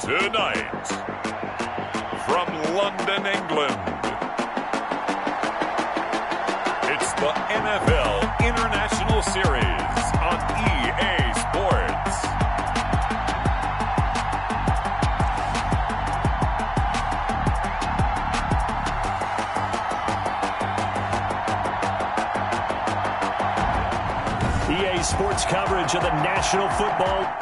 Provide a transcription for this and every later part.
Tonight, from London, England, it's the NFL International Series on EA Sports. EA Sports coverage of the National Football.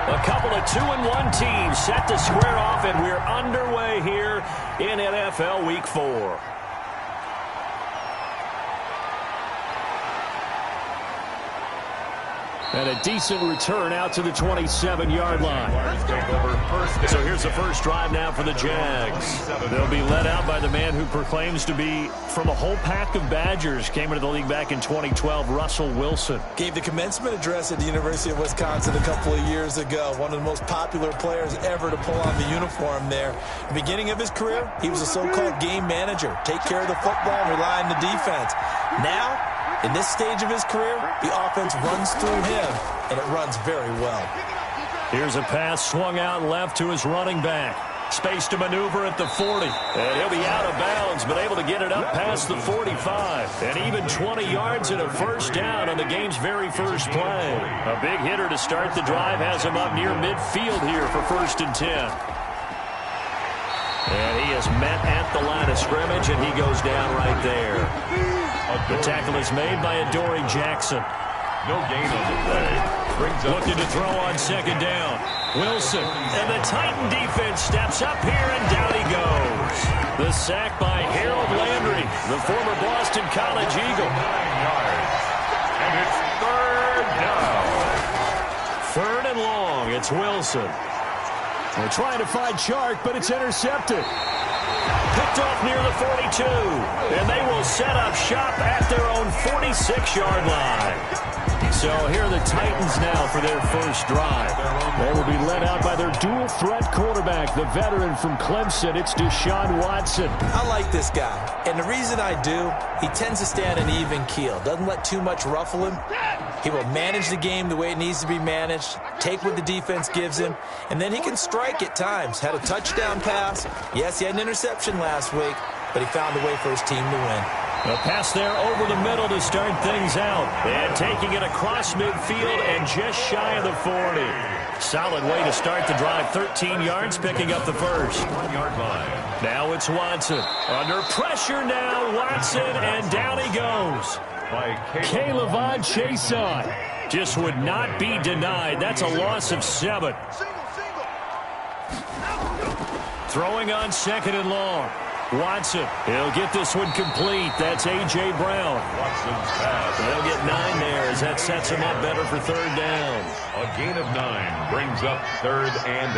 A couple of 2-1 teams set to square off, and we're underway here in NFL Week 4. And a decent return out to the 27-yard line. So here's the first drive now for the Jags. They'll be led out by the man who proclaims to be from a whole pack of Badgers. Came into the league back in 2012, Russell Wilson. Gave the commencement address at the University of Wisconsin a couple of years ago. One of the most popular players ever to pull on the uniform there. The beginning of his career, he was a so-called game manager. Take care of the football and rely on the defense. Now, in this stage of his career, the offense runs through him, and it runs very well. Here's a pass swung out left to his running back. Space to maneuver at the 40. And he'll be out of bounds, but able to get it up past the 45. And even 20 yards and a first down on the game's very first play. A big hitter to start the drive has him up near midfield here for 1st and 10. And he is met at the line of scrimmage, and he goes down right there. The tackle is made by Adoree Jackson. No gain on the play. Looking to throw on 2nd down. Wilson, and the Titan defense steps up here, and down he goes. The sack by Harold Landry, the former Boston College Eagle. 9 yards. And it's 3rd down. 3rd and long, it's Wilson. They're trying to find Chark, but it's intercepted. Picked off near the 42, and they will set up shop at their own 46-yard line. So here are the Titans now for their first drive. They will be led out by their dual-threat quarterback, the veteran from Clemson. It's Deshaun Watson. I like this guy, and the reason I do, he tends to stay on an even keel. Doesn't let too much ruffle him. He will manage the game the way it needs to be managed, take what the defense gives him, and then he can strike at times. Had a touchdown pass. Yes, he had an interception last week, but he found a way for his team to win. A pass there over the middle to start things out. And taking it across midfield and just shy of the 40. Solid way to start the drive. 13 yards, picking up the first. 1-yard line. Now it's Watson. Under pressure now, Watson, and down he goes. K'Lavon Chaisson just would not be denied. That's a loss of 7. Throwing on 2nd and long. Watson, he'll get this one complete. That's A.J. Brown. Watson's pass. They'll get 9 there as that sets him up better for 3rd down. A gain of 9 brings up 3rd and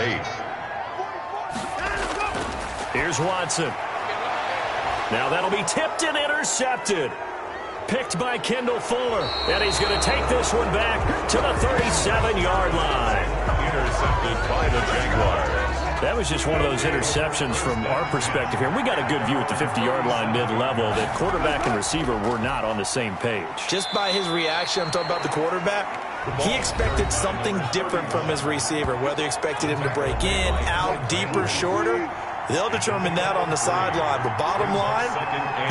8. Here's Watson. Now that'll be tipped and intercepted. Picked by Kendall Fuller. And he's going to take this one back to the 37-yard line. Intercepted by the Jaguars. That was just one of those interceptions from our perspective here. We got a good view at the 50-yard line mid-level that quarterback and receiver were not on the same page. Just by his reaction, I'm talking about the quarterback, he expected something different from his receiver, whether he expected him to break in, out, deeper, shorter. They'll determine that on the sideline. But bottom line,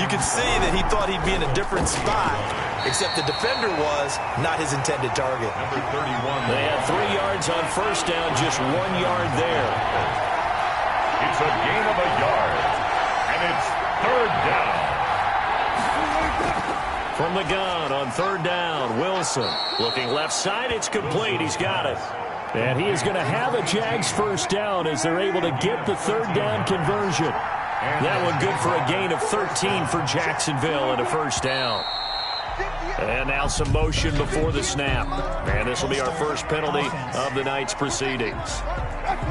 you can see that he thought he'd be in a different spot, except the defender was not his intended target. Number 31. They had 3 yards on 1st down, just 1 yard there. It's a gain of a yard, and it's 3rd down. From the gun on 3rd down, Wilson. Looking left side, it's complete. He's got it. And he is going to have a Jags first down as they're able to get the 3rd down conversion. That one good for a gain of 13 for Jacksonville and a first down. And now some motion before the snap. And this will be our first penalty of the night's proceedings.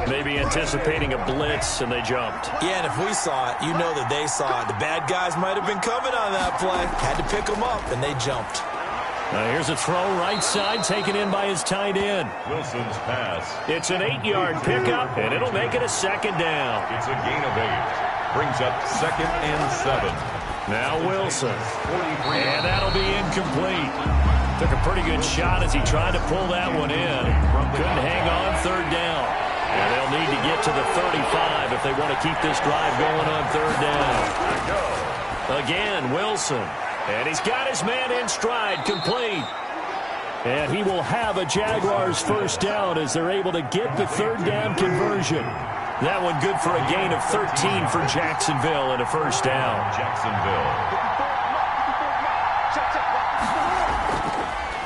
Maybe anticipating a blitz, and they jumped. Yeah, and if we saw it, you know that they saw it. The bad guys might have been coming on that play. Had to pick them up, and they jumped. Here's a throw right side, taken in by his tight end. Wilson's pass. It's an 8-yard pickup, and it'll make it a 2nd down. It's a gain of 8. Brings up 2nd and 7. Now Wilson. And that'll be incomplete. Took a pretty good shot as he tried to pull that one in. Couldn't hang on third down. And they'll need to get to the 35 if they want to keep this drive going on third down. Again, Wilson. And he's got his man in stride, complete. And he will have a Jaguars first down as they're able to get the third down conversion. That one good for a gain of 13 for Jacksonville and a first down. Jacksonville.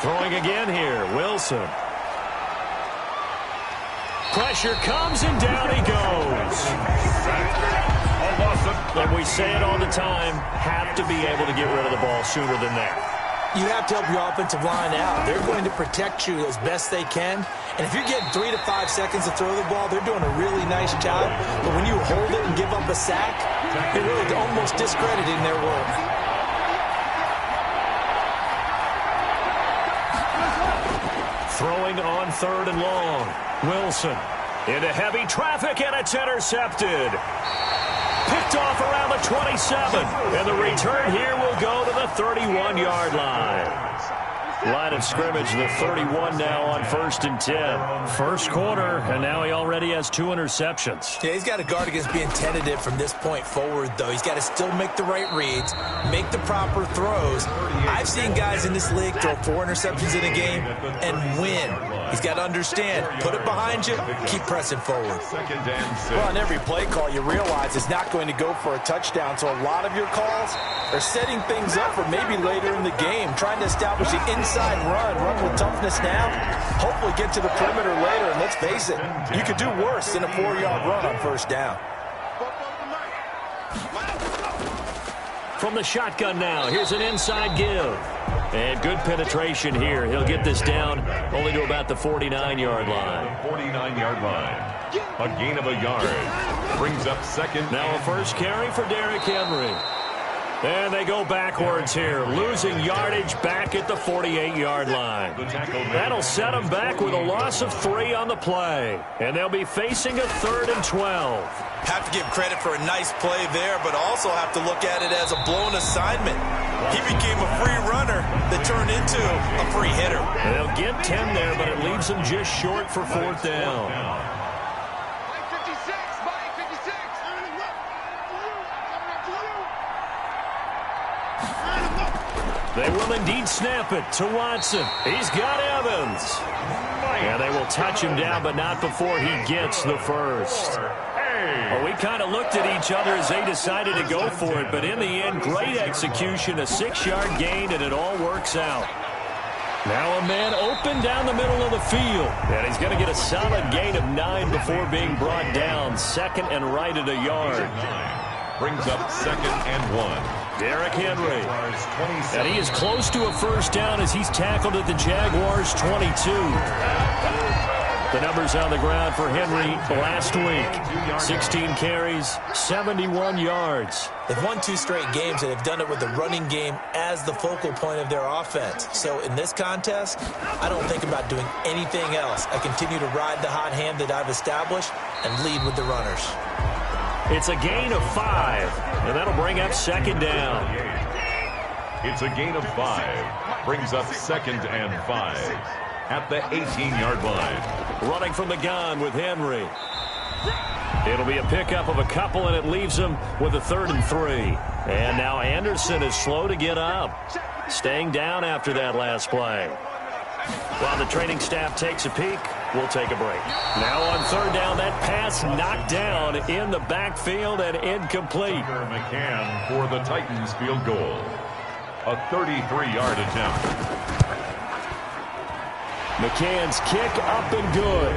Throwing again here, Wilson. Pressure comes and down he goes. And we say it all the time, have to be able to get rid of the ball sooner than that. You have to help your offensive line out. They're going to protect you as best they can. And if you're getting 3 to 5 seconds to throw the ball, they're doing a really nice job. But when you hold it and give up a sack, they're really almost discrediting their work. Throwing on third and long. Wilson into heavy traffic, and it's intercepted. Picked off around the 27. And the return here will go to the 31-yard line. Line of scrimmage, the 31 now on 1st and 10. First quarter, and now he already has 2 interceptions. Yeah, he's got to guard against being tentative from this point forward, though. He's got to still make the right reads, make the proper throws. I've seen guys in this league throw 4 interceptions in a game and win. He's got to understand, put it behind you, keep pressing forward. Well, on every play call, you realize it's not going to go for a touchdown, so a lot of your calls are setting things up for maybe later in the game, trying to establish the inside run with toughness now, hopefully get to the perimeter later, and let's face it, you could do worse than a 4-yard run on first down. From the shotgun now, here's an inside give. And good penetration here. He'll get this down only to about the 49-yard line. 49-yard line. A gain of a yard. Brings up second. Now a first carry for Derrick Henry. And they go backwards here, losing yardage back at the 48-yard line. That'll set them back with a loss of 3 on the play. And they'll be facing a 3rd and 12. Have to give credit for a nice play there, but also have to look at it as a blown assignment. He became a free runner that turned into a free hitter. They'll get 10 there, but it leaves them just short for 4th down. They will indeed snap it to Watson. He's got Evans. And they will touch him down, but not before he gets the first. Well, we kind of looked at each other as they decided to go for it, but in the end, great execution, a 6-yard gain, and it all works out. Now a man open down the middle of the field, and he's going to get a solid gain of 9 before being brought down. 2nd and right at a yard. Brings up 2nd and 1. Derrick Henry. And he is close to a first down as he's tackled at the Jaguars' 22. The numbers on the ground for Henry last week. 16 carries, 71 yards. They've won 2 straight games, and have done it with the running game as the focal point of their offense. So in this contest, I don't think about doing anything else. I continue to ride the hot hand that I've established and lead with the runners. It's a gain of 5, and that'll bring up 2nd down. It's a gain of 5. Brings up 2nd and 5 at the 18-yard line. Running from the gun with Henry. It'll be a pickup of a couple, and it leaves him with a 3rd and 3. And now Anderson is slow to get up, staying down after that last play. While the training staff takes a peek, we'll take a break. Now on 3rd down, that pass knocked down in the backfield and incomplete. McCann for the Titans field goal. A 33-yard attempt. McCann's kick up and good.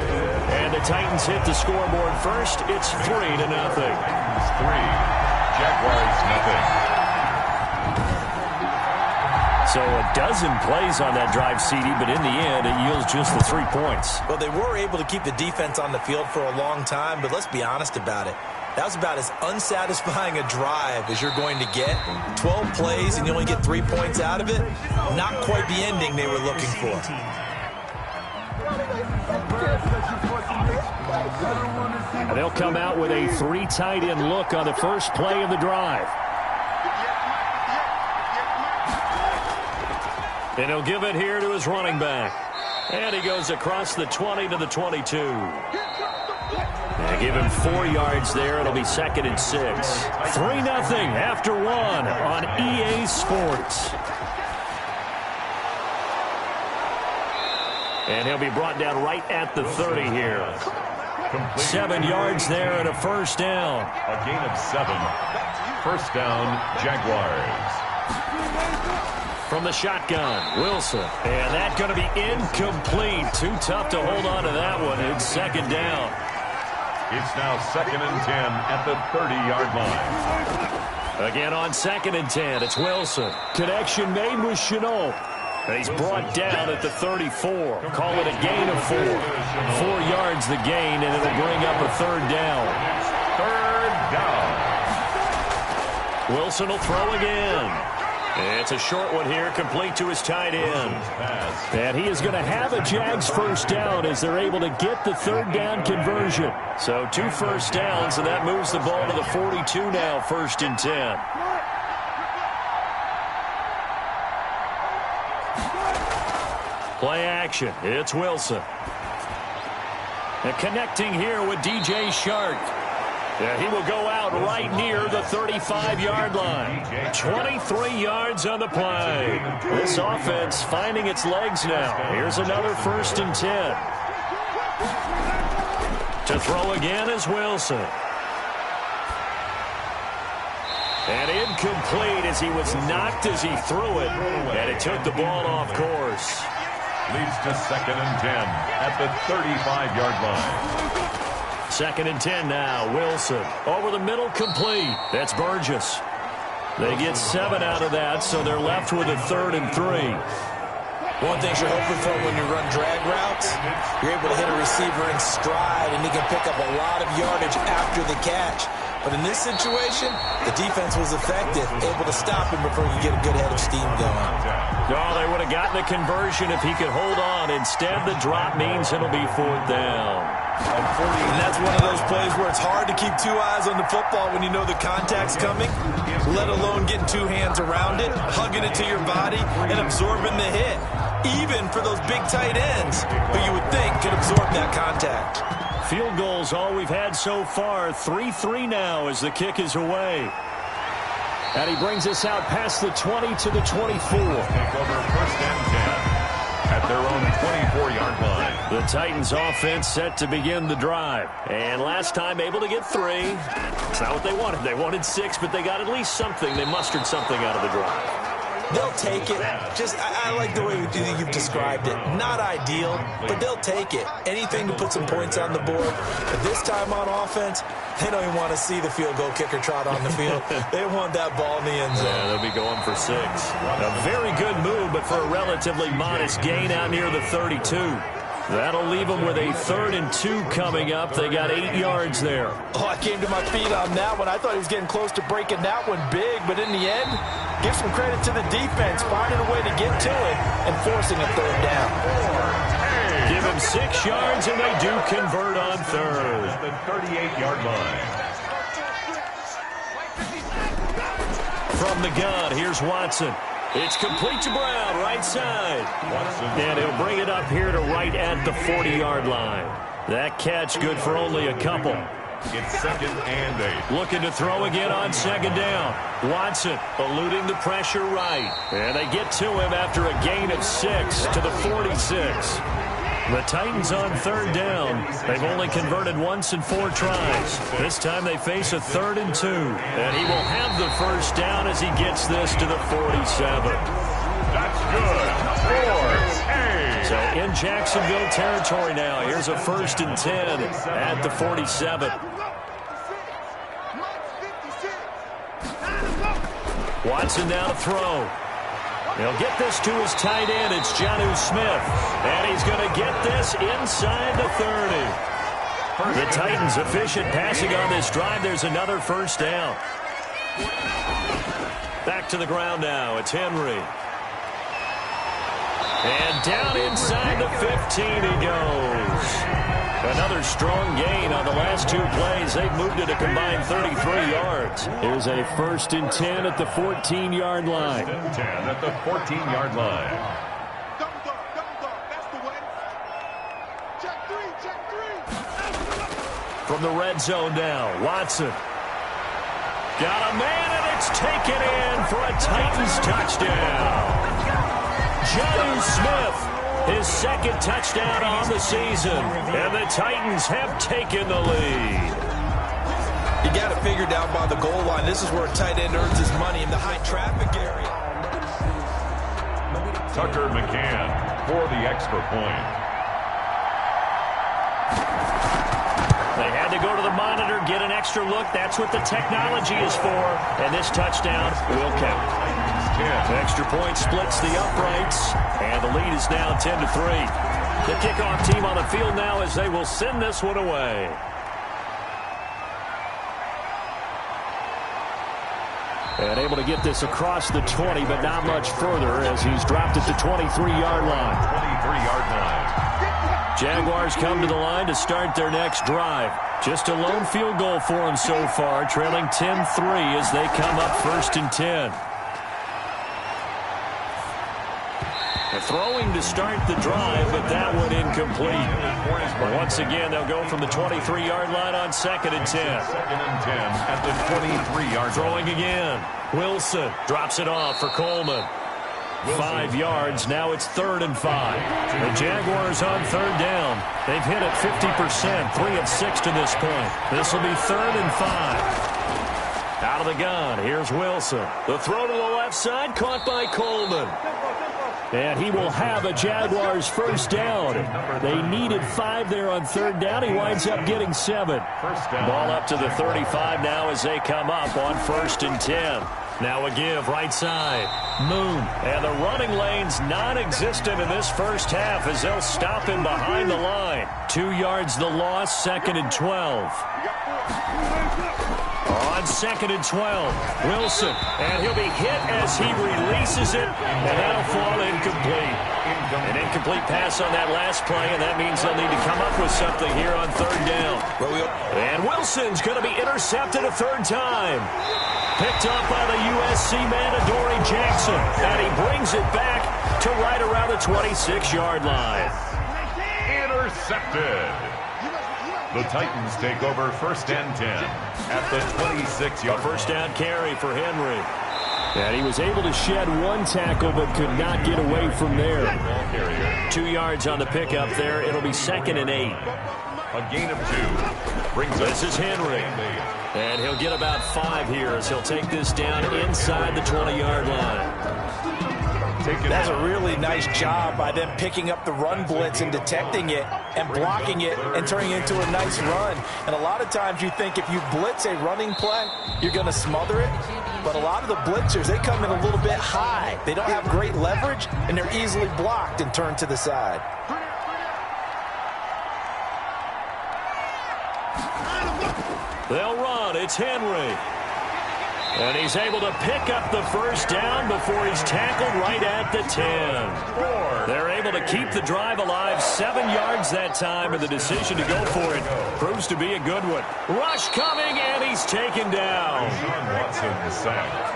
And the Titans hit the scoreboard first. It's 3-0. Titans 3. Jaguars nothing. So a dozen plays on that drive, CD, but in the end, it yields just the 3 points. Well, they were able to keep the defense on the field for a long time, but let's be honest about it. That was about as unsatisfying a drive as you're going to get. 12 plays and you only get 3 points out of it. Not quite the ending they were looking for. And they'll come out with a 3 tight end look on the first play of the drive. And he'll give it here to his running back. And he goes across the 20 to the 22. They give him 4 yards there. It'll be 2nd and 6. 3-0 after 1 on EA Sports. And he'll be brought down right at the 30 here. 7 yards there and a first down. A gain of 7. First down, Jaguars. From the shotgun, Wilson. And that's going to be incomplete. Too tough to hold on to that one. It's 2nd down. It's now 2nd and 10 at the 30-yard line. Again on 2nd and 10, it's Wilson. Connection made with Chenault. He's brought down at the 34. Call it a gain of 4. 4 yards the gain, and it'll bring up a 3rd down. 3rd down. Wilson will throw again. It's a short one here, complete to his tight end. And he is going to have a Jags first down as they're able to get the 3rd down conversion. So 2 first downs, and that moves the ball to the 42 now, 1st and 10. Play action. It's Wilson. And connecting here with DJ Shark. Yeah, he will go out right near the 35-yard line. 23 yards on the play. This offense finding its legs now. Here's another 1st and 10. To throw again is Wilson. And incomplete as he was knocked as he threw it. And it took the ball off course. Leads to 2nd and 10 at the 35-yard line. 2nd and 10 now. Wilson over the middle, complete. That's Burgess. They get 7 out of that, so they're left with a 3rd and 3. One thing you're hoping for when you run drag routes, you're able to hit a receiver in stride, and he can pick up a lot of yardage after the catch. But in this situation, the defense was effective, able to stop him before you get a good head of steam going. Oh, they would have gotten the conversion if he could hold on. Instead, the drop means it'll be 4th down. And that's one of those plays where it's hard to keep 2 eyes on the football when you know the contact's coming, let alone getting 2 hands around it, hugging it to your body, and absorbing the hit. Even for those big tight ends, who you would think could absorb that contact. Field goals all we've had so far. 3-3 now as the kick is away. And he brings us out past the 20 to the 24. Take over 1st and 10 at their own 24-yard line. The Titans offense set to begin the drive. And last time able to get 3. It's not what they wanted. They wanted 6, but they got at least something. They mustered something out of the drive. They'll take it. I like the way you've described it. Not ideal, but they'll take it. Anything to put some points on the board. But this time on offense, they don't even want to see the field goal kicker trot on the field. They want that ball in the end zone. Yeah, they'll be going for 6. A very good move, but for a relatively modest gain out near the 32. That'll leave them with a 3rd and 2 coming up. They got 8 yards there. Oh, I came to my feet on that one. I thought he was getting close to breaking that one big, but in the end, give some credit to the defense, finding a way to get to it and forcing a 3rd down. Give them 6 yards, and they do convert on 3rd. The 38-yard line. From the gun, here's Watson. It's complete to Brown, right side. And he'll bring it up here to right at the 40-yard line. That catch good for only a couple. It's 2nd and 8. Looking to throw again on 2nd down. Watson eluding the pressure right. And they get to him after a gain of 6 to the 46. The Titans on 3rd down. They've only converted once in 4 tries. This time they face a 3rd and 2. And he will have the first down as he gets this to the 47. That's good. 4-8. So in Jacksonville territory now. Here's a 1st and 10 at the 47. Watson now to throw. He'll get this to his tight end. It's Jonnu Smith. And he's going to get this inside the 30. The Titans efficient passing on this drive. There's another 1st down. Back to the ground now. It's Henry. And down inside the 15 he goes. Another strong gain on the last 2 plays. They've moved it a combined 33 yards. Here's a 1st and 10 at the 14-yard line. 1st and 10 at the 14-yard line. from the red zone now. Watson. Got a man, and it's taken in for a Titans touchdown. Jonnu Smith, his second touchdown on the season. And the Titans have taken the lead. You got to figure down by the goal line. This is where a tight end earns his money in the high traffic area. Tucker McCann for the extra point. They had to go to the monitor, get an extra look. That's what the technology is for. And this touchdown will count. Extra point splits the uprights. And the lead is now 10-3. The kickoff team on the field now as they will send this one away. And able to get this across the 20, but not much further as he's dropped it to 23-yard line. 23-yard line. Jaguars come to the line to start their next drive. Just a lone field goal for them so far, trailing 10-3 as they come up 1st and 10. They're throwing to start the drive, but that one incomplete. But once again, they'll go from the 23-yard line on 2nd and 10. 2nd and 10 at the 23-yard line. Throwing again. Wilson drops it off for Coleman. 5 yards. Now it's 3rd and 5. The Jaguars on 3rd down. They've hit it 50%, 3 of 6 to this point. This will be 3rd and 5. Out of the gun. Here's Wilson. The throw to the left side, caught by Coleman. And he will have a Jaguars first down. They needed 5 there on 3rd down. He winds up getting 7. Ball up to the 35 now as they come up on 1st and 10. Now a give right side. Moon. And the running lane's non-existent in this first half as they'll stop him behind the line. 2 yards the loss, 2nd and 12. On 2nd and 12, Wilson. And he'll be hit as he releases it, and that'll fall incomplete. An incomplete pass on that last play, and that means they'll need to come up with something here on 3rd down. And Wilson's going to be intercepted a 3rd time. Picked up by the USC man, Adoree Jackson. And he brings it back to right around the 26-yard line. Intercepted. The Titans take over 1st and 10 at the 26-yard line. First down carry for Henry. And he was able to shed 1 tackle but could not get away from there. 2 yards on the pickup there. It'll be 2nd and 8. A gain of 2. This is Henry. And he'll get about 5 here as he'll take this down inside the 20-yard line. That's a really nice job by them picking up the run blitz and detecting it and blocking it and turning it into a nice run. And a lot of times you think if you blitz a running play, you're going to smother it. But a lot of the blitzers, they come in a little bit high. They don't have great leverage, and they're easily blocked and turned to the side. They'll run. It's Henry. And he's able to pick up the first down before he's tackled right at the 10. They're able to keep the drive alive. 7 yards that time, and the decision to go for it proves to be a good one. Rush coming, and he's taken down. Watson is sacked.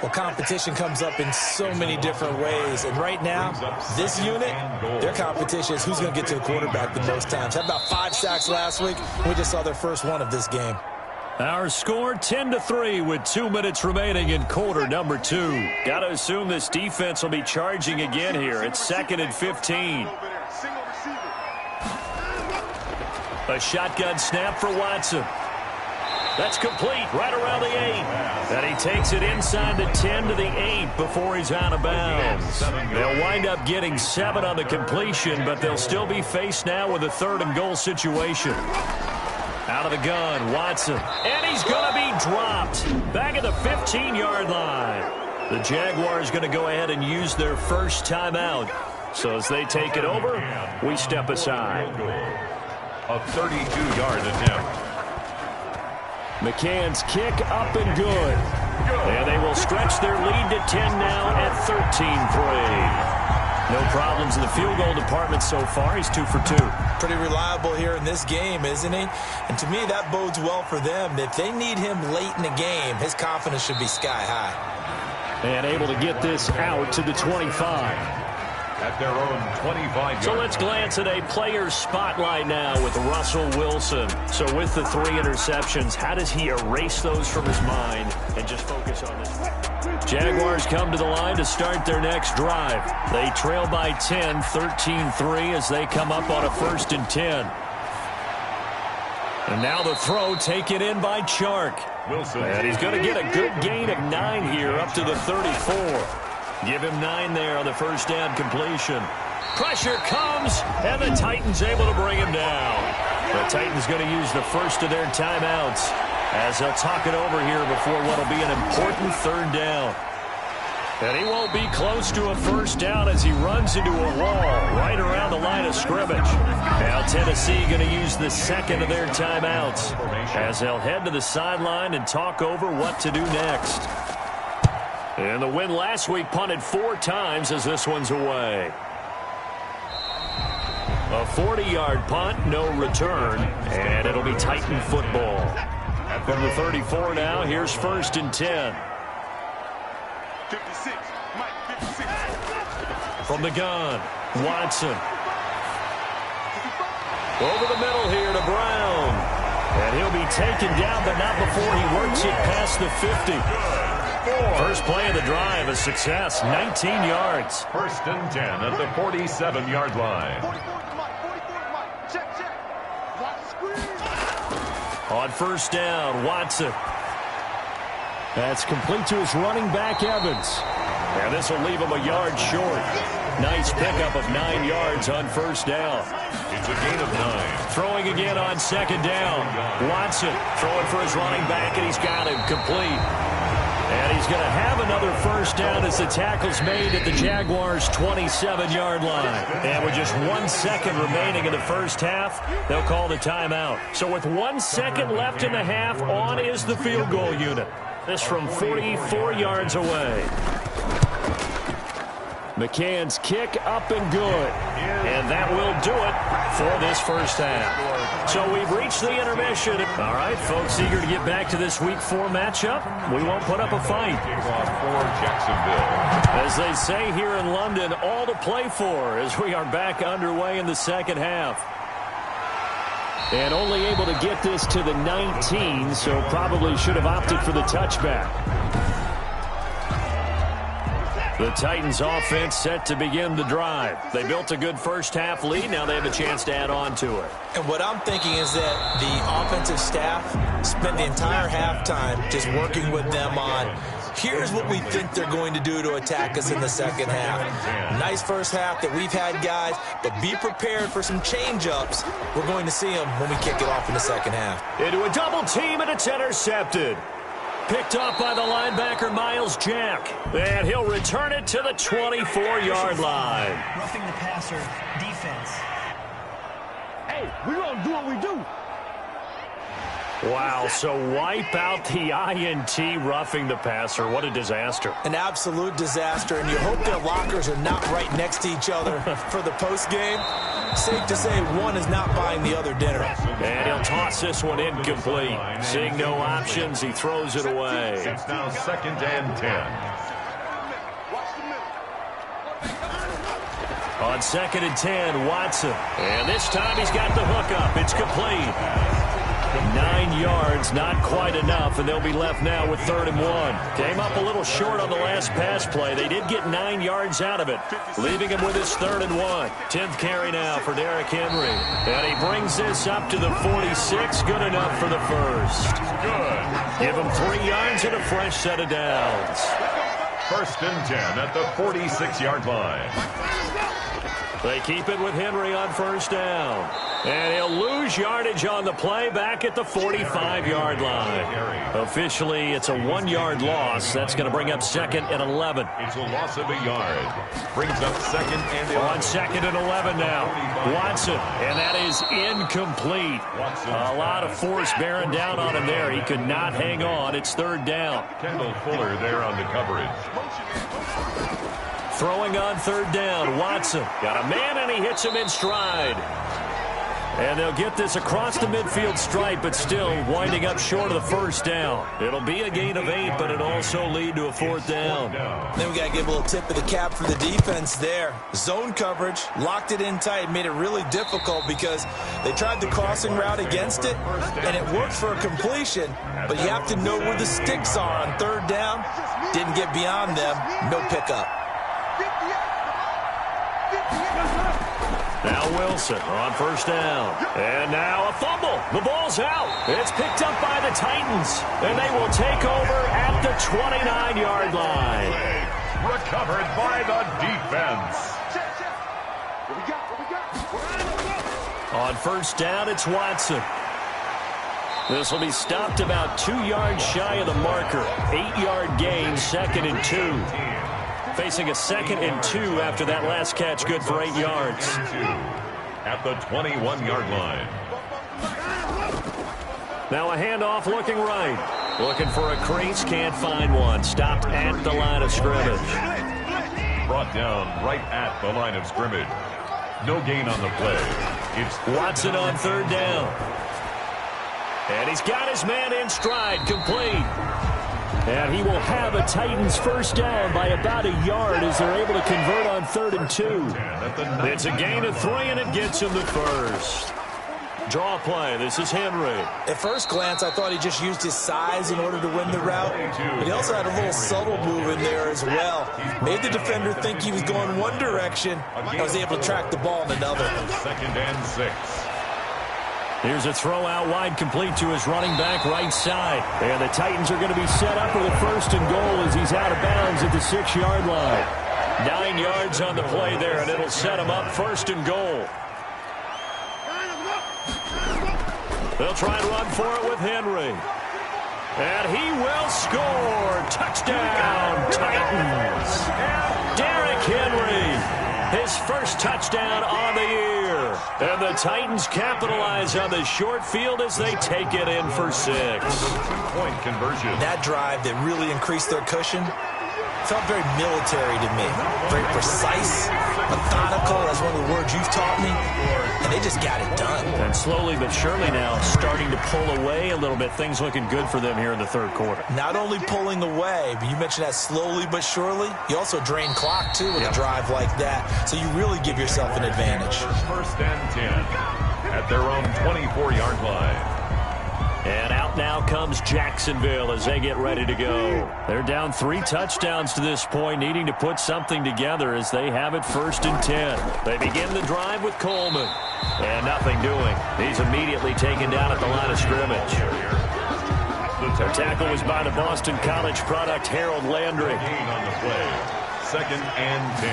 Well, competition comes up in so many different ways. And right now, this unit, their competition is who's going to get to the quarterback the most times. Had about 5 sacks last week. We just saw their first one of this game. Our score 10-3 with 2 minutes remaining in quarter number 2. Got to assume this defense will be charging again here. It's 2nd and 15. A shotgun snap for Watson. That's complete right around the 8. And he takes it inside the 10 to the 8 before he's out of bounds. They'll wind up getting 7 on the completion, but they'll still be faced now with a 3rd and goal situation. Out of the gun, Watson. And he's going to be dropped. Back at the 15-yard line. The Jaguars going to go ahead and use their first timeout. So as they take it over, we step aside. A 32-yard attempt. McCann's kick up and good. And they will stretch their lead to 10 now at 13-3. No problems in the field goal department so far. He's 2 for 2. Pretty reliable here in this game, isn't he? And to me, that bodes well for them. If they need him late in the game, his confidence should be sky high. And able to get this out to the 25. at their own 25-yard. So let's glance at a player's spotlight now with Russell Wilson. So with the 3 interceptions, how does he erase those from his mind and just focus on this? Jaguars come to the line to start their next drive. They trail by 10, 13-3 as they come up on a 1st and 10. And now the throw taken in by Chark. Wilson. And he's going to get a good gain of 9 here up to the 34. Give him 9 there on the 1st down completion. Pressure comes, and the Titans able to bring him down. The Titans going to use the first of their timeouts as they'll talk it over here before what will be an important 3rd down. And he won't be close to a 1st down as he runs into a wall right around the line of scrimmage. Now Tennessee going to use the 2nd of their timeouts as they'll head to the sideline and talk over what to do next. And the win last week punted 4 times as this one's away. A 40-yard punt, no return, and it'll be Titan football. From the 34 now, here's 1st and 10. 56, Mike, 56. From the gun, Watson. Over the middle here to Brown. And he'll be taken down, but not before he works it past the 50. First play of the drive, a success, 19 yards. 1st and 10 at the 47-yard line. 44 Mike, check. Watch screen. On 1st down, Watson. That's complete to his running back, Evans. And this will leave him a yard short. Nice pickup of 9 yards on 1st down. It's a gain of 9. Throwing again on 2nd down. Watson throwing for his running back, and he's got him complete. And he's going to have another 1st down as the tackle's made at the Jaguars' 27-yard line. And with just 1 second remaining in the 1st half, they'll call the timeout. So with 1 second left in the half, on is the field goal unit. This from 44 yards away. McCann's kick up and good. And that will do it for this 1st half. So we've reached the intermission. All right, folks, eager to get back to this Week 4 matchup. We won't put up a fight. For Jacksonville. As they say here in London, all to play for as we are back underway in the 2nd half. And only able to get this to the 19, so probably should have opted for the touchback. The Titans offense set to begin the drive. They built a good 1st half lead. Now they have a chance to add on to it. And what I'm thinking is that the offensive staff spent the entire halftime just working with them on, here's what we think they're going to do to attack us in the 2nd half. Nice 1st half that we've had, guys, but be prepared for some change-ups. We're going to see them when we kick it off in the 2nd half. Into a double team, and it's intercepted. Picked off by the linebacker, Miles Jack. And he'll return it to the 24-yard line. Roughing the passer defense. Hey, we're going to do what we do. Wow, so wipe out the INT roughing the passer. What a disaster. An absolute disaster, and you hope their lockers are not right next to each other for the postgame. Safe to say one is not buying the other dinner. And he'll toss this one incomplete. Seeing no options, he throws it away. It's now 2nd and 10. On 2nd and 10, Watson. And this time he's got the hook up. It's complete. 9 yards, not quite enough, and they'll be left now with 3rd and 1. Came up a little short on the last pass play. They did get 9 yards out of it, leaving him with his 3rd and 1. 10th carry now for Derrick Henry. And he brings this up to the 46. Good enough for the 1st. Good. Give him 3 yards and a fresh set of downs. 1st and 10 at the 46-yard line. They keep it with Henry on 1st down. And he'll lose yardage on the play back at the 45-yard line. Officially, it's a 1-yard loss. That's going to bring up 2nd and 11. It's a loss of a yard. Brings up 2nd and 11. On 2nd and 11 now. Watson, and that is incomplete. A lot of force bearing down on him there. He could not hang on. It's 3rd down. Kendall Fuller there on the coverage. Throwing on 3rd down, Watson. Got a man, and he hits him in stride. And they'll get this across the midfield stripe, but still winding up short of the first down. It'll be a gain of 8, but it'll also lead to a 4th down. Then we got to give a little tip of the cap for the defense there. Zone coverage, locked it in tight, made it really difficult because they tried the crossing route against it, and it worked for a completion, but you have to know where the sticks are on 3rd down. Didn't get beyond them, no pickup. Now Wilson on 1st down. And now a fumble. The ball's out. It's picked up by the Titans. And they will take over at the 29-yard line. Recovered by the defense. On 1st down, it's Watson. This will be stopped about 2 yards shy of the marker. 8-yard gain, 2nd and 2. Facing a 2nd and 2 after that last catch, good for 8 yards. At the 21-yard line. Now a handoff looking right. Looking for a crease, can't find one. Stopped at the line of scrimmage. Brought down right at the line of scrimmage. No gain on the play. It's Watson on 3rd down. And he's got his man in stride, complete. And he will have a Titans 1st down by about a yard as they're able to convert on 3rd and 2. It's a gain of 3, and it gets him to 1st. Draw play. This is Henry. At first glance, I thought he just used his size in order to win the route, but he also had a little subtle move in there as well. Made the defender think he was going one direction and was able to track the ball in another. 2nd and 6. Here's a throw out wide, complete to his running back right side. And the Titans are going to be set up for the 1st and goal as he's out of bounds at the 6-yard line. 9 yards on the play there, and it'll set him up 1st and goal. They'll try and run for it with Henry. And he will score. Touchdown, Titans. Derrick Henry, his 1st touchdown on the year. And the Titans capitalize on the short field as they take it in for 6. 2-point conversion. That drive that really increased their cushion felt very military to me. Very precise, methodical. That's one of the words you've taught me. And they just got it done. And slowly but surely now starting to pull away a little bit. Things looking good for them here in the 3rd quarter. Not only pulling away, but you mentioned that slowly but surely. You also drain clock, too, with a drive like that. So you really give yourself an advantage. 1st and 10 at their own 24-yard line. And out now comes Jacksonville as they get ready to go. They're down 3 touchdowns to this point, needing to put something together as they have it 1st and 10. They begin the drive with Coleman. And nothing doing. He's immediately taken down at the line of scrimmage. The tackle was by the Boston College product, Harold Landry. On the play. 2nd and 10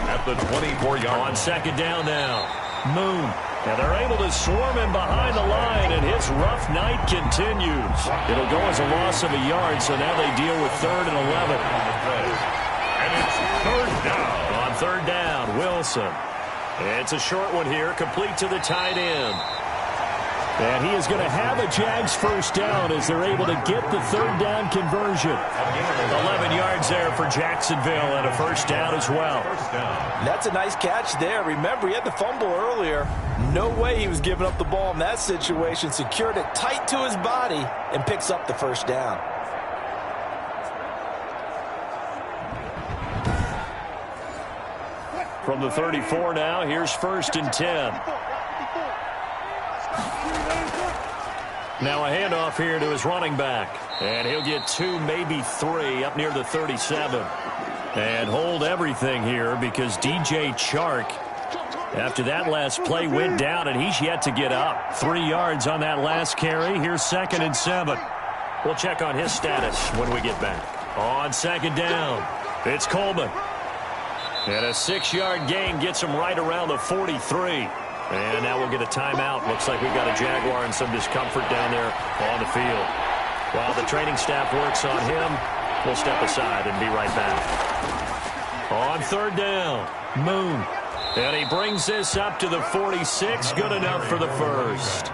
at the 24-yard line. On 2nd down now. Moon. Now they're able to swarm him behind the line, and his rough night continues. It'll go as a loss of a yard, so now they deal with 3rd and 11. And it's 3rd down. On 3rd down, Wilson. It's a short one here, complete to the tight end. And he is going to have a Jags 1st down as they're able to get the 3rd down conversion. 11 yards there for Jacksonville and a 1st down as well. That's a nice catch there. Remember, he had the fumble earlier. No way he was giving up the ball in that situation. Secured it tight to his body and picks up the 1st down. From the 34 now, here's 1st and 10. Now a handoff here to his running back. And he'll get 2, maybe 3 up near the 37. And hold everything here because DJ Chark, after that last play, went down, and he's yet to get up. 3 yards on that last carry. Here's 2nd and 7. We'll check on his status when we get back. On 2nd down, it's Coleman. And a 6-yard gain gets him right around the 43. And now we'll get a timeout. Looks like we've got a Jaguar and some discomfort down there on the field. While the training staff works on him, we'll step aside and be right back. On 3rd down, Moon. And he brings this up to the 46. Good enough for the 1st.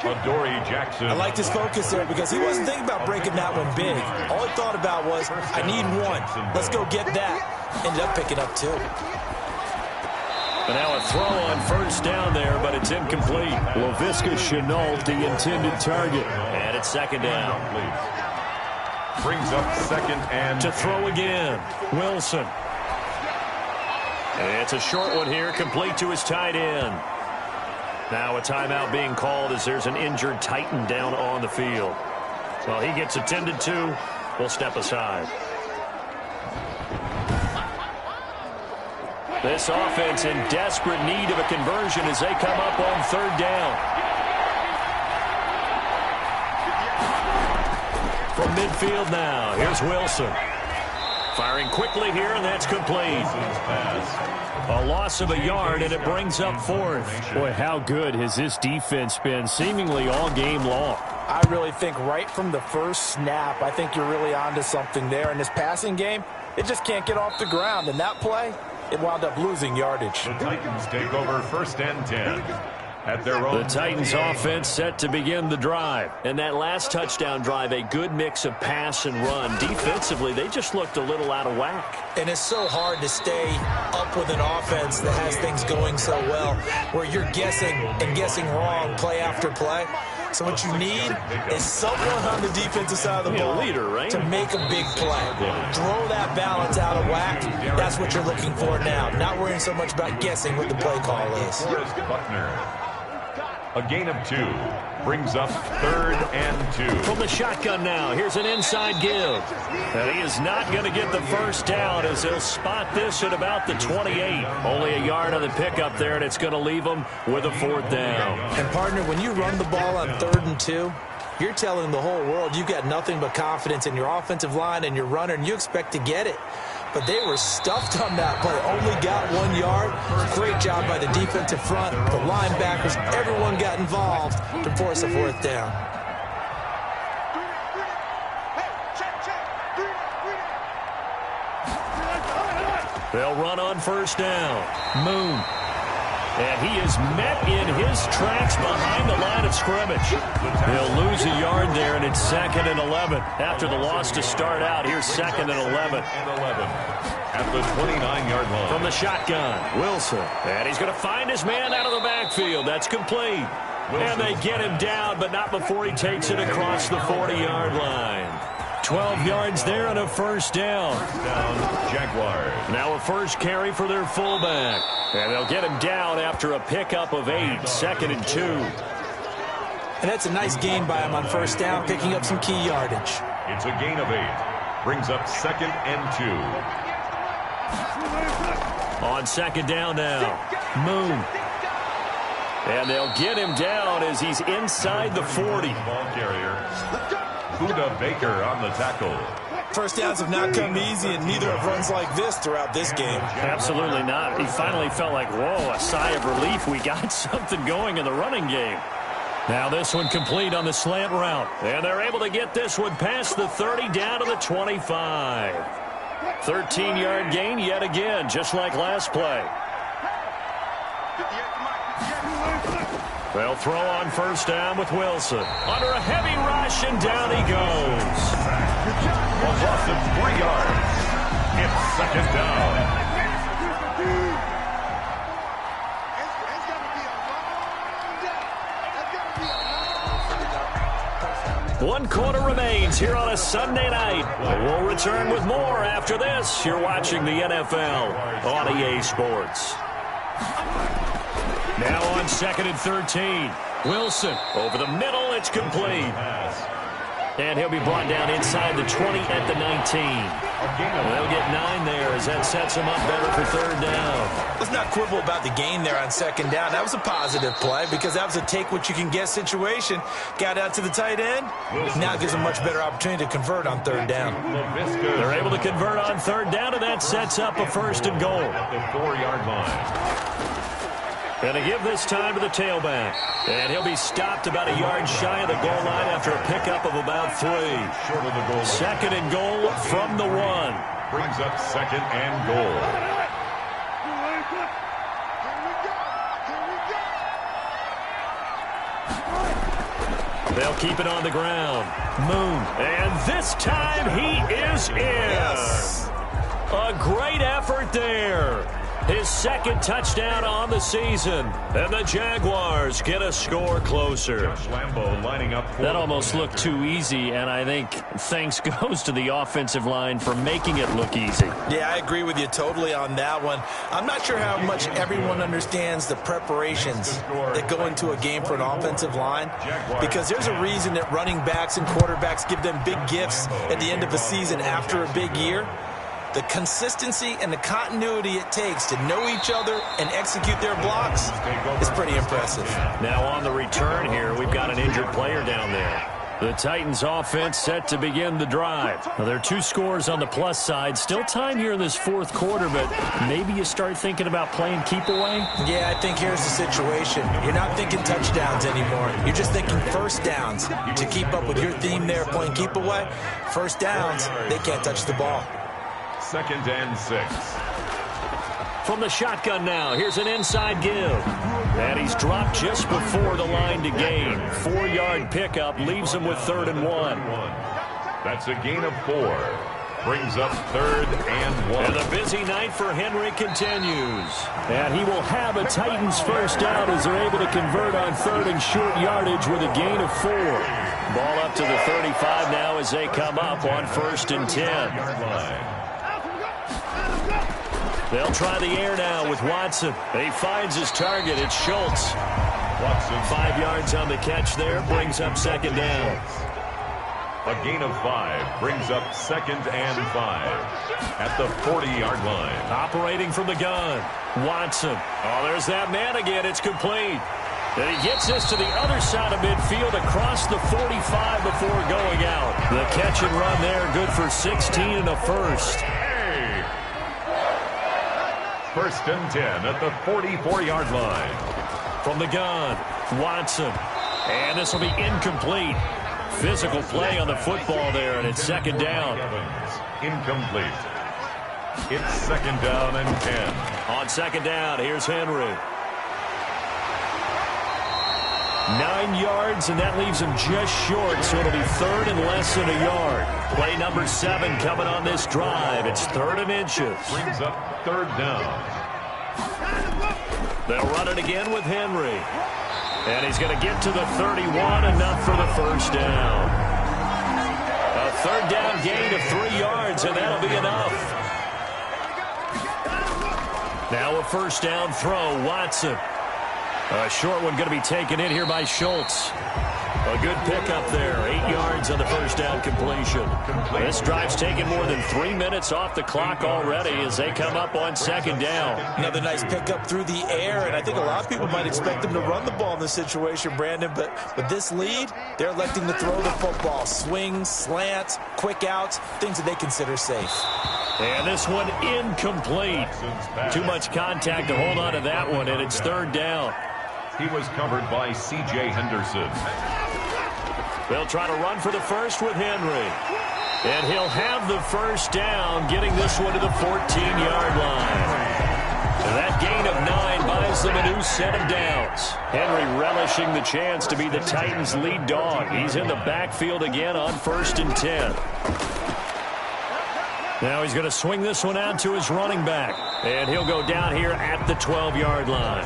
Adoree Jackson. I liked his focus there because he wasn't thinking about breaking that one big. All he thought about was, I need 1. Let's go get that. Ended up picking up 2. And now a throw on first down there, but it's incomplete. Laviska Shenault, the intended target. And it's second down. Brings up second and to throw again. Wilson. And it's a short one here, complete to his tight end. Now a timeout being called as there's an injured Titan down on the field. Well, he gets attended to. We'll step aside. This offense in desperate need of a conversion as they come up on third down. From midfield now, here's Wilson. Firing quickly here, and that's complete. A loss of a yard, and it brings up fourth. Boy, how good has this defense been seemingly all game long? I really think right from the first snap, I think you're really onto something there. In this passing game, it just can't get off the ground. And that play, it wound up losing yardage. The Titans take over first and 10. At their own. The Titans offense set to begin the drive. And that last touchdown drive, a good mix of pass and run. Defensively, they just looked a little out of whack. And it's so hard to stay up with an offense that has things going so well, where you're guessing and guessing wrong play after play. So what you need is someone on the defensive side of the ball leader, right? to make a big play. Throw that balance out of whack. That's what you're looking for now. Not worrying so much about guessing what the play call is. Buckner. A gain of 2 brings up third and 2. From the shotgun now, here's an inside give. And he is not going to get the first down as he'll spot this at about the 28. Only a yard on the pickup there, and it's going to leave him with a fourth down. And, partner, when you run the ball on third and 2, you're telling the whole world you've got nothing but confidence in your offensive line and your runner, and you expect to get it. But they were stuffed on that play. Only got 1 yard. Great job by the defensive front. The linebackers, everyone got involved to force a fourth down. They'll run on first down. Moon. And he is met in his tracks behind the line of scrimmage. He'll lose a yard there, and it's 2nd and 11. After the loss to start out, here's 2nd and 11. At the 29-yard line. From the shotgun, Wilson. And he's going to find his man out of the backfield. That's complete. And they get him down, but not before he takes it across the 40-yard line. 12 yards there and a first down. Jaguars. Now a first carry for their fullback. And they'll get him down after a pickup of 8, 2nd and 2. And that's a nice gain by him on first down, picking up some key yardage. It's a gain of 8. Brings up 2nd and 2. On second down now, Moon. And they'll get him down as he's inside the 40. Ball carrier. Buda Baker on the tackle. First downs have not come easy, and neither have runs like this throughout this game. Absolutely not. He finally felt like, whoa, a sigh of relief. We got something going in the running game. Now this one complete on the slant route. And they're able to get this one past the 30 down to the 25. 13-yard gain yet again, just like last play. They'll throw on first down with Wilson. Under a heavy rush, and down he goes. A loss of 3 yards. It's 2nd down. One quarter remains here on a Sunday night. We'll return with more after this. You're watching the NFL on EA Sports. Now on 2nd and 13. Wilson over the middle. It's complete. And he'll be brought down inside the 20 at the 19. They'll get 9 there as that sets him up better for third down. Let's not quibble about the gain there on second down. That was a positive play because that was a take-what-you-can-get situation. Got out to the tight end. Now it gives them a much better opportunity to convert on third down. They're able to convert on third down, and that sets up a 1st and goal. At the 4-yard line. And to give this time to the tailback. And he'll be stopped about a yard shy of the goal line after a pickup of about 3. Short of the goal line. 2nd and goal from the 1. Brings up 2nd and goal. They'll keep it on the ground. Moon. And this time he is in. Yes. A great effort there. His second touchdown on the season. And the Jaguars get a score closer. Lining up that almost looked too easy, and I think thanks goes to the offensive line for making it look easy. Yeah, I agree with you totally on that one. I'm not sure how much everyone understands the preparations that go into a game for an offensive line, because there's a reason that running backs and quarterbacks give them big gifts at the end of a season after a big year. The consistency and the continuity it takes to know each other and execute their blocks is pretty impressive. Now on the return here, we've got an injured player down there. The Titans offense set to begin the drive. Now, there are 2 scores on the plus side. Still time here in this fourth quarter, but maybe you start thinking about playing keep away? Yeah, I think here's the situation. You're not thinking touchdowns anymore. You're just thinking first downs. To keep up with your theme there, playing keep away, first downs, they can't touch the ball. 2nd and 6. From the shotgun now, here's an inside give. And he's dropped just before the line to gain. 4-yard pickup leaves him with 3rd and 1. That's a gain of 4. Brings up 3rd and 1. And the busy night for Henry continues. And he will have a Titans first down as they're able to convert on 3rd and short yardage with a gain of 4. Ball up to the 35 now as they come up on 1st and 10. They'll try the air now with Watson. He finds his target. It's Schultz. Watson, 5 yards on the catch there. Brings up 2nd down. A gain of 5 brings up 2nd and 5 at the 40-yard line. Operating from the gun. Watson. Oh, there's that man again. It's complete. And he gets this to the other side of midfield across the 45 before going out. The catch and run there, good for 16 and a first. 1st and 10 at the 44-yard line. From the gun, Watson. And this will be incomplete. Physical play on the football there, and it's 2nd down. Incomplete. It's 2nd down and 10. On 2nd down, here's Henry. 9 yards, and that leaves him just short, so it'll be 3rd and less than a yard. Play number 7 coming on this drive. It's 3rd and inches. Brings up 3rd down. They'll run it again with Henry. And he's going to get to the 31, enough for the first down. A 3rd down gain of 3 yards, and that'll be enough. Now a 1st down throw, Watson. A short one going to be taken in here by Schultz. A good pickup there. 8 yards on the 1st down completion. This drive's taken more than 3 minutes off the clock already as they come up on 2nd down. Another nice pickup through the air, and I think a lot of people might expect them to run the ball in this situation, Brandon, but with this lead, they're electing to throw the football. Swings, slants, quick outs, things that they consider safe. And this one incomplete. Too much contact to hold on to that one, and it's 3rd down. He was covered by C.J. Henderson. They'll try to run for the first with Henry. And he'll have the first down, getting this one to the 14-yard line. And that gain of 9 buys them a new set of downs. Henry relishing the chance to be the Titans' lead dog. He's in the backfield again on 1st and 10. Now he's going to swing this one out to his running back. And he'll go down here at the 12-yard line.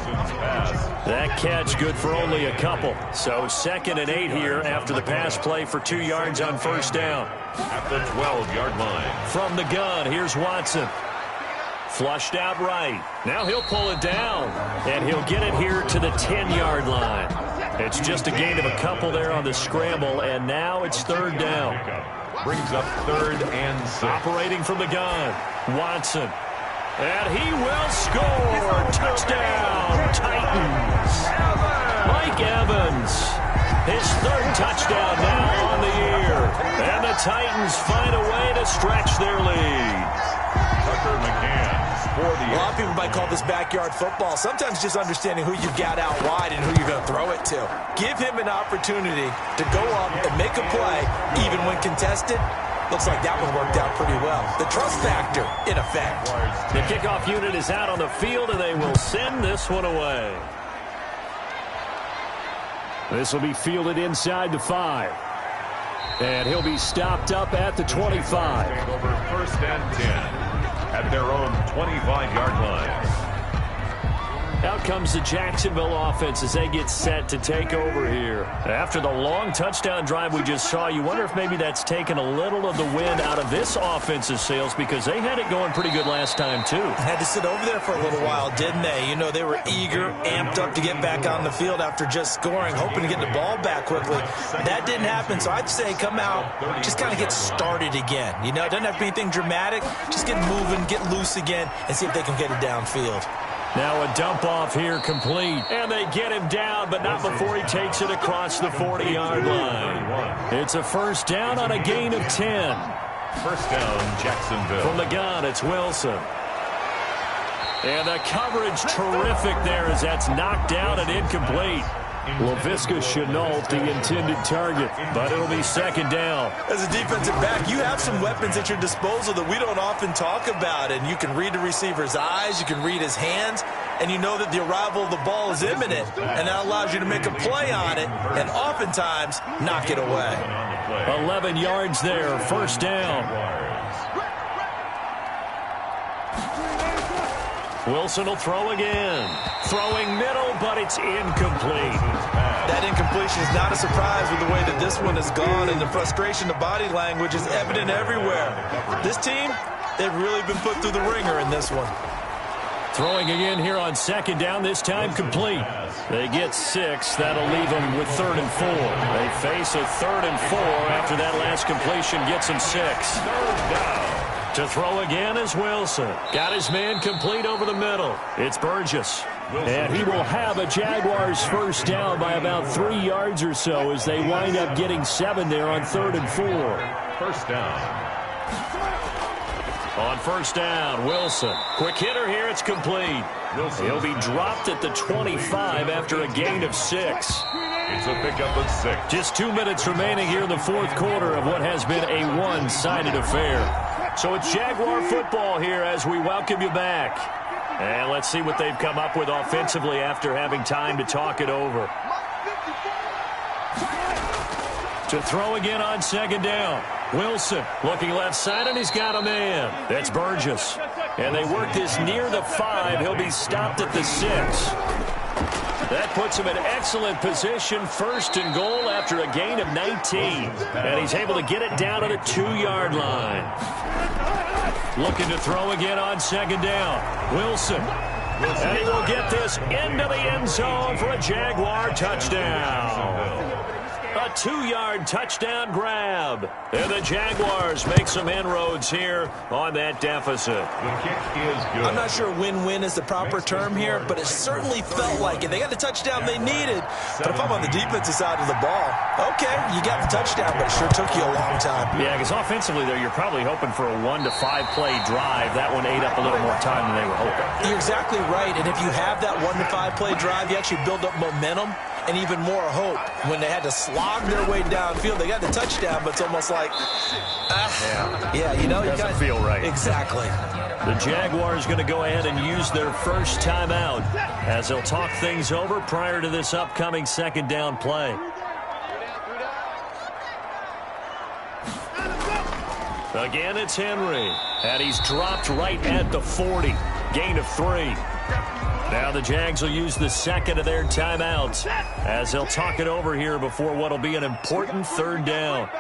That catch good for only a couple. So 2nd and 8 here after the pass play for 2 yards on 1st down. At the 12-yard line. From the gun, here's Watson. Flushed out right. Now he'll pull it down. And he'll get it here to the 10-yard line. It's just a gain of a couple there on the scramble. And now it's 3rd down. Brings up 3rd and 6. Operating from the gun, Watson. And he will score. Touchdown, Titans. Mike Evans. His 3rd touchdown now on the year. And the Titans find a way to stretch their lead. Tucker McCann for the A lot of people might call this backyard football. Sometimes just understanding who you've got out wide and who you're going to throw it to. Give him an opportunity to go up and make a play, even when contested. Looks like that one worked out pretty well. The trust factor, in effect. The kickoff unit is out on the field, and they will send this one away. This will be fielded inside the 5. And he'll be stopped up at the 25. Over 1st and 10 at their own 25-yard line. Out comes the Jacksonville offense as they get set to take over here. After the long touchdown drive we just saw, you wonder if maybe that's taken a little of the wind out of this offense's sails because they had it going pretty good last time too. Had to sit over there for a little while, didn't they? You know, they were eager, amped up to get back on the field after just scoring, hoping to get the ball back quickly. That didn't happen, so I'd say come out, just kind of get started again. You know, it doesn't have to be anything dramatic. Just get moving, get loose again, and see if they can get it downfield. Now a dump off here complete. And they get him down, but not before he takes it across the 40-yard line. It's a first down on a gain of 10. First down, Jacksonville. From the gun, it's Wilson. And the coverage terrific there as that's knocked down and incomplete. Laviska Shenault, the intended target, but it'll be second down. As a defensive back, you have some weapons at your disposal that we don't often talk about, and you can read the receiver's eyes, you can read his hands, and you know that the arrival of the ball is imminent, and that allows you to make a play on it, and oftentimes knock it away. 11 yards there, first down. Wilson will throw again. Throwing middle, but it's incomplete. That incompletion is not a surprise with the way that this one has gone, and the frustration, the body language is evident everywhere. This team, they've really been put through the ringer in this one. Throwing again here on second down, this time complete. They get 6. That'll leave them with 3rd and 4. They face a 3rd and 4 after that last completion gets them 6. Third down. To throw again is Wilson. Got his man complete over the middle. It's Burgess. And he will have a Jaguars first down by about 3 yards or so as they wind up getting 7 there on 3rd and 4. First down. On first down, Wilson. Quick hitter here, it's complete. He'll be dropped at the 25 after a gain of 6. It's a pickup of 6. Just 2 minutes remaining here in the fourth quarter of what has been a one-sided affair. So it's Jaguar football here as we welcome you back. And let's see what they've come up with offensively after having time to talk it over. To throw again on second down. Wilson looking left side, and he's got a man. That's Burgess. And they work this near the 5. He'll be stopped at the 6. That puts him in excellent position, 1st and goal after a gain of 19. And he's able to get it down to the 2-yard line. Looking to throw again on second down. Wilson. And he will get this into the end zone for a Jaguar touchdown. A 2-yard touchdown grab. And the Jaguars make some inroads here on that deficit. The kick is good. I'm not sure win-win is the proper term here, but it certainly felt like it. They got the touchdown they needed. But if I'm on the defensive side of the ball, okay, you got the touchdown, but it sure took you a long time. Yeah, because offensively, though, you're probably hoping for a 1 to 5 play drive. That one ate up a little more time than they were hoping. You're exactly right, and if you have that 1 to 5 play drive, you actually build up momentum and even more hope. When they had to slog their way downfield, they got the touchdown, but it's almost like, yeah, you know, you doesn't feel right. Exactly. The Jaguars going to go ahead and use their first timeout as they'll talk things over prior to this upcoming second down play. Again, it's Henry, and he's dropped right at the 40. Gain of 3. Now the Jags will use the second of their timeouts as they'll talk it over here before what will be an important 3rd down.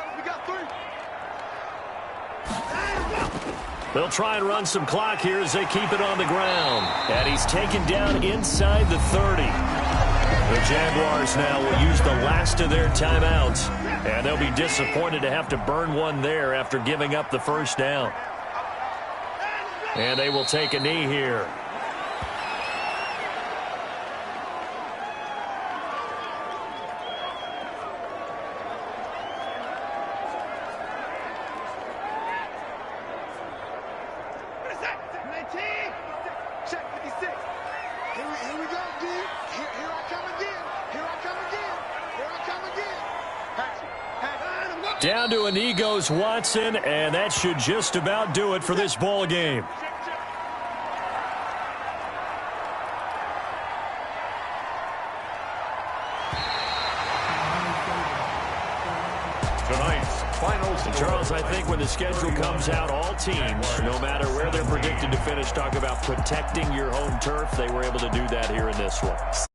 They'll try and run some clock here as they keep it on the ground. And he's taken down inside the 30. The Jaguars now will use the last of their timeouts, and they'll be disappointed to have to burn one there after giving up the first down. And they will take a knee here. Down to a knee goes Watson, and that should just about do it for this ball game. Tonight's final score. And Charles, I think when the schedule comes out, all teams, no matter where they're predicted to finish, talk about protecting your home turf. They were able to do that here in this one.